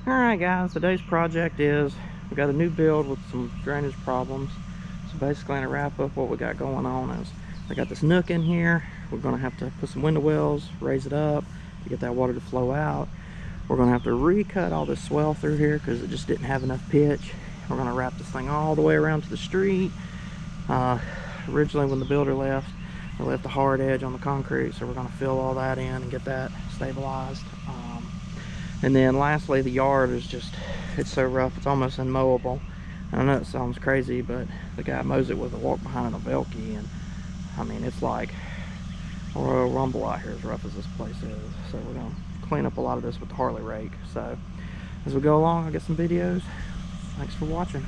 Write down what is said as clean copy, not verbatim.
Alright guys, today's project is we got a new build with some drainage problems. So basically, to wrap up what we got going on is I got this nook in here. We're going to have to put some window wells, raise it up to get that water to flow out. We're going to have to recut all this swell through here because it just didn't have enough pitch. We're going to wrap this thing all the way around to the street. Originally when the builder left, they left a hard edge on the concrete, so we're going to fill all that in and get that stabilized. And then lastly, the yard is just, it's so rough, it's almost unmowable. I know it sounds crazy, but the guy mows it with a walk behind and a Velke, and I mean, it's like a Royal Rumble out here, as rough as this place is. So we're gonna clean up a lot of this with the Harley rake. So as we go along, I'll get some videos. Thanks for watching.